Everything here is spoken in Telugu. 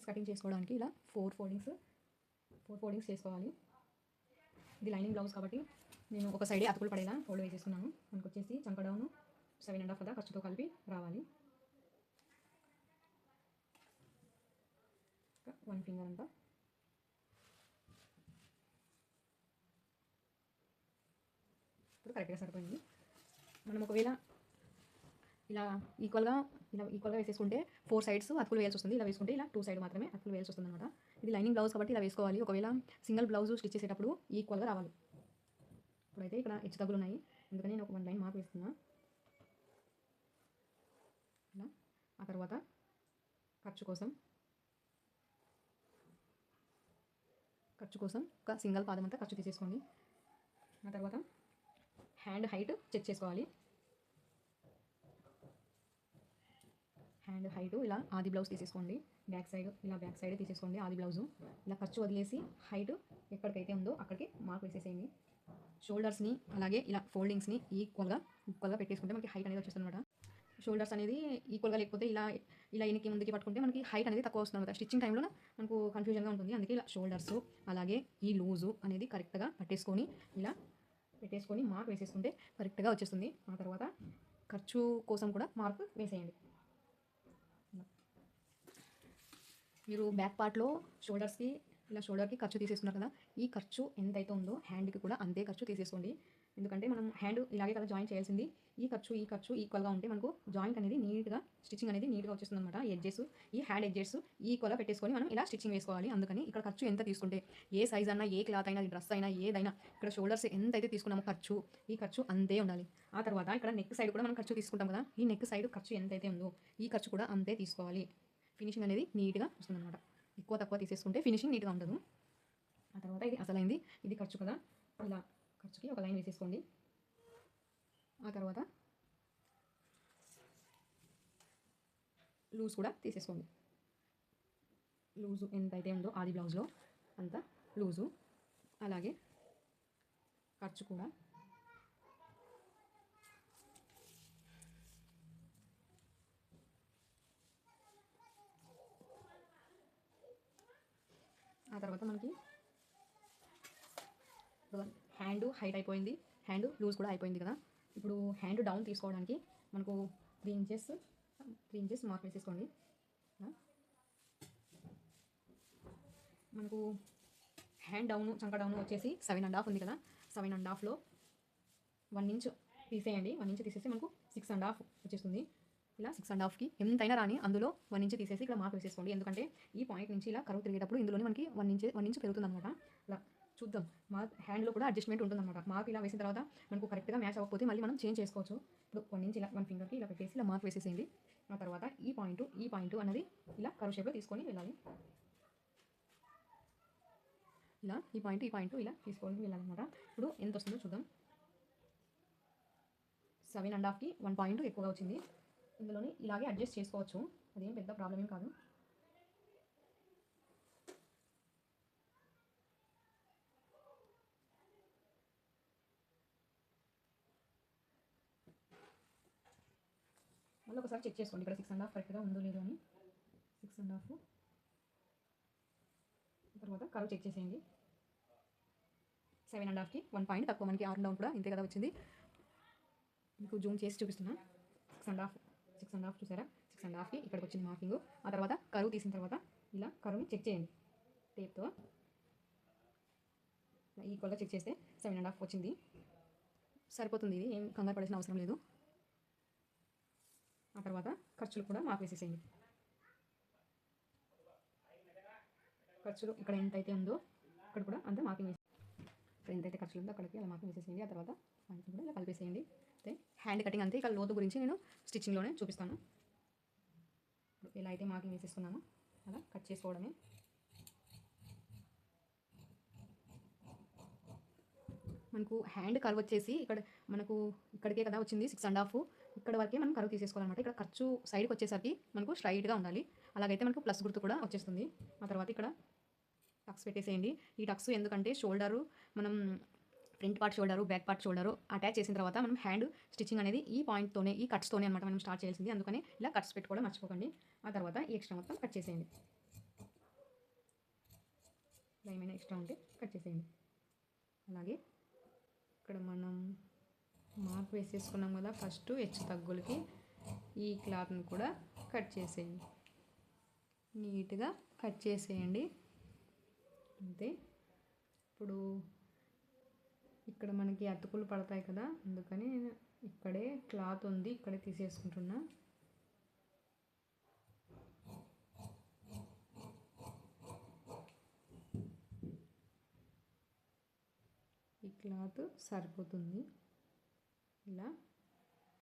హ్యాండ్స్ కటింగ్ చేసుకోవడానికి ఇలా ఫోర్ ఫోల్డింగ్స్ చేసుకోవాలి. ఇది లైనింగ్ బ్లౌజ్ కాబట్టి నేను ఒక సైడే అతుకులు పడేలా ఫోల్డ్ వేసేస్తున్నాను. మనకు వచ్చేసి చంక డౌన్ 7.5 కదా ఖర్చుతో కలిపి రావాలి. 1 ఫింగర్ అంతా ఇప్పుడు కరెక్ట్గా సరిపోయింది. మనం ఒకవేళ ఇలా ఈక్వల్గా వేసేసుకుంటే 4 సైడ్స్ అతుకులు వేయాల్సి వస్తుంది. ఇలా వేసుకుంటే ఇలా 2 సైడ్ మాత్రమే అతుకులు వేయాల్సి వస్తుంది అనమాట. ఇది లైనింగ్ బ్లౌజ్ కాబట్టి ఇలా వేసుకోవాలి. ఒకవేళ సింగిల్ బ్లౌజ్ స్టిచ్ చేసేటప్పుడు ఈక్వల్గా రావాలి. ఇప్పుడైతే ఇక్కడ హెచ్చు తగ్గులు ఉన్నాయి, అందుకని నేను ఒక 1 లైన్ మార్క్ వేస్తున్నా. ఇలా ఆ తర్వాత ఖర్చు కోసం ఒక సింగిల్ పాదం అంతా ఖర్చు తీసేసుకోండి. ఆ తర్వాత హ్యాండ్ హైట్ చెక్ చేసుకోవాలి. హ్యాండ్ హైట్ ఇలా ఆది బ్లౌజ్ తీసేసుకోండి. బ్యాక్ సైడ్ తీసేసుకోండి ఆది బ్లౌజు. ఇలా ఖర్చు వదిలేసి హైట్ ఎక్కడికైతే ఉందో అక్కడికి మార్క్ వేసేసేయండి. షోల్డర్స్ని అలాగే ఇలా ఫోల్డింగ్స్ని ఈక్వల్గా పెట్టేసుకుంటే మనకి హైట్ అనేది వచ్చేస్తుంది అనమాట. షోల్డర్స్ అనేది ఈక్వల్గా లేకపోతే ఇలా ఎనికి ముందుకి పట్టుకుంటే మనకి హైట్ అనేది తక్కువ వస్తుంది అనమాట. స్టిచ్చింగ్ టైంలో మనకు కన్ఫ్యూజన్గా ఉంటుంది. అందుకే ఇలా షోల్డర్స్ అలాగే ఈ లూజు అనేది కరెక్ట్గా పెట్టేసుకొని మార్క్ వేసేసుకుంటే కరెక్ట్గా వచ్చేస్తుంది. ఆ తర్వాత ఖర్చు కోసం కూడా మార్క్ వేసేయండి. మీరు బ్యాక్ పార్ట్లో షోల్డర్కి ఖర్చు తీసేస్తున్నారు కదా, ఈ ఖర్చు ఎంతైతే ఉందో హ్యాండ్కి కూడా అంతే ఖర్చు తీసేసుకోండి. ఎందుకంటే మనం హ్యాండ్ ఇలాగే కదా జాయిన్ చేయాల్సింది. ఈ ఖర్చు ఈక్వల్గా ఉంటే మనకు జాయింట్ అనేది నీట్గా స్టిచ్చింగ్ అనేది నీట్గా వచ్చేస్తుంది అనమాట. ఈ హ్యాండ్ ఎడ్జెస్ ఈక్వల్గా పెట్టేసుకొని మనం ఇలా స్టిచ్చింగ్ వేసుకోవాలి. అందుకని ఇక్కడ ఖర్చు ఎంత తీసుకుంటే ఏ సైజ్ అన్నా, ఏ క్లాత్ అయినా, డ్రెస్ అయినా, ఏదైనా ఇక్కడ షోల్డర్స్ ఎంతైతే తీసుకున్నామో ఈ ఖర్చు అంతే ఉండాలి. ఆ తర్వాత ఇక్కడ నెక్ సైడ్ కూడా మనం ఖర్చు తీసుకుంటాం కదా, ఈ నెక్ సైడ్ ఖర్చు ఎంతైతే ఉందో ఈ ఖర్చు కూడా అంతే తీసుకోవాలి. ఫినిషింగ్ అనేది నీట్గా వస్తుంది అనమాట. ఎక్కువ తక్కువ తీసేసుకుంటే ఫినిషింగ్ నీట్గా ఉండదు. ఆ తర్వాత ఇది అసలైంది, ఇది ఖర్చు కదా, ఇలా ఖర్చుకి ఒక లైన్ వేసేసుకోండి. ఆ తర్వాత లూజ్ కూడా తీసేసుకోండి. లూజు ఎంతైతే ఉందో ఆది బ్లౌజ్లో అంత లూజు, అలాగే ఖర్చు కూడా ఆ తర్వాత మనకి హ్యాండ్ హైట్ అయిపోయింది, హ్యాండ్ లూజ్ కూడా అయిపోయింది కదా. ఇప్పుడు హ్యాండ్ డౌన్ తీసుకోవడానికి మనకు 3 ఇంచెస్ మార్క్ వేసేసుకోండి. మనకు హ్యాండ్ డౌన్ చంక డౌన్ వచ్చేసి 7.5 ఉంది కదా, 7.5లో 1 ఇంచ్ తీసేయండి. 1 ఇంచ్ తీసేసి మనకు 6.5 వచ్చేస్తుంది. ఇలా 6.5కి ఎంతైనా రాని అందులో 1 ఇంచ్ తీసేసి ఇక్కడ మార్క్ వేసేసుకోండి. ఎందుకంటే ఈ పాయింట్ నుంచి ఇలా కరువు తిరిగేటప్పుడు ఇందులోనే మనకి 1 ఇంచ్ పెరుగుతుంది అనమాట. ఇలా చూద్దాం, మార్క్ హ్యాండ్లో కూడా అడ్జస్ట్మెంట్ ఉంటుందన్నమాట. మార్క్ ఇలా వేసిన తర్వాత మనకు కరెక్ట్గా మ్యాచ్ అవ్వకపోతే మళ్ళీ మనం చేంజ్ చేసుకోవచ్చు. ఇప్పుడు 1 ఇంచ్ ఇలా 1 ఫింగర్కి ఇలా పెట్టేసి ఇలా మార్క్ వేసేసేయండి. ఆ తర్వాత ఈ పాయింట్ అనేది ఇలా కరువు షేప్లో తీసుకొని వెళ్ళాలి. ఇలా ఈ పాయింట్ ఇలా తీసుకొని వెళ్ళాలన్నమాట. ఇప్పుడు ఎంత వస్తుందో చూద్దాం. 7.5కి 1 పాయింట్ ఎక్కువగా వచ్చింది. ఇందులోనే ఇలాగే అడ్జస్ట్ చేసుకోవచ్చు, అదేం పెద్ద ప్రాబ్లం ఏం కాదు. మళ్ళీ ఒకసారి చెక్ చేసుకోండి ఇక్కడ 6.5 కరెక్ట్గా ఉందో లేదో అని. 6.5 తర్వాత కరువు చెక్ చేసేయండి. 7.5కి 1 పాయింట్ తక్కువ, మనకి ఆర్మ్ డౌన్ కూడా ఇంతే కదా వచ్చింది. మీకు జూమ్ చేసి చూపిస్తున్నా. 6.5 చూసారా, 6.5కి ఇక్కడికి వచ్చింది మార్కింగ్. ఆ తర్వాత కరువు తీసిన తర్వాత ఇలా కరువుని చెక్ చేయండి టేప్తో. ఈక్వల్గా చెక్ చేస్తే 7.5 వచ్చింది, సరిపోతుంది. ఇది ఏం కంగారు పడాల్సిన అవసరం లేదు. ఆ తర్వాత ఖర్చులు కూడా మార్క్ వేసేసేయండి. ఖర్చులు ఇక్కడ ఎంతైతే ఉందో ఇక్కడ కూడా అంత మార్కింగ్ వేసి, ఇక్కడ ఎంతైతే ఖర్చులు ఉందో అక్కడికి అలా మార్కింగ్ వేసేసేయండి. ఆ తర్వాత పాయింట్ కూడా ఇలా కలిపేసేయండి. అయితే హ్యాండ్ కటింగ్ అంతే. ఇక్కడ లోతు గురించి నేను స్టిచ్చింగ్లోనే చూపిస్తాను. ఎలా అయితే మార్కింగ్ వేసేసుకున్నామో అలా కట్ చేసుకోవడమే. మనకు హ్యాండ్ కర్వ్ వచ్చేసి మనకు ఇక్కడికే కదా వచ్చింది 6.5, ఇక్కడ వరకే మనం కర్వ్ తీసేసుకోవాలన్నమాట. ఇక్కడ ఖర్చు సైడ్కి వచ్చేసరికి మనకు స్ట్రైట్గా ఉండాలి. అలాగైతే మనకు ప్లస్ గుర్తు కూడా వచ్చేస్తుంది. ఆ తర్వాత ఇక్కడ టక్స్ పెట్టేసేయండి. ఈ టక్స్ ఎందుకంటే షోల్డరు మనం front part shoulder, back part shoulder attach చేసిన తర్వాత మనం హ్యాండ్ స్టిచ్చింగ్ అనేది ఈ పాయింట్తోనే, ఈ కట్స్తోనే అనమాట మనం స్టార్ట్ చేయాల్సింది. అందుకని ఇలా కట్స్ పెట్టుకోవడం మర్చిపోకండి. ఆ తర్వాత ఈ ఎక్స్ట్రా మొత్తం కట్ చేసేయండి. ఇలా ఏమైనా ఎక్స్ట్రా ఉంటే కట్ చేసేయండి. అలాగే ఇక్కడ మనం మార్క్ వేసేసుకున్నాం కదా, ఫస్ట్ హెచ్చు తగ్గులకి ఈ క్లాత్ని కూడా కట్ చేసేయండి. నీట్గా కట్ చేసేయండి. అంతే. ఇప్పుడు ఇక్కడ మనకి అతుకులు పడతాయి కదా, అందుకని నేను ఇక్కడే క్లాత్ ఉంది, ఇక్కడే తీసేసుకుంటున్నా. ఈ క్లాత్ సరిపోతుంది. ఇలా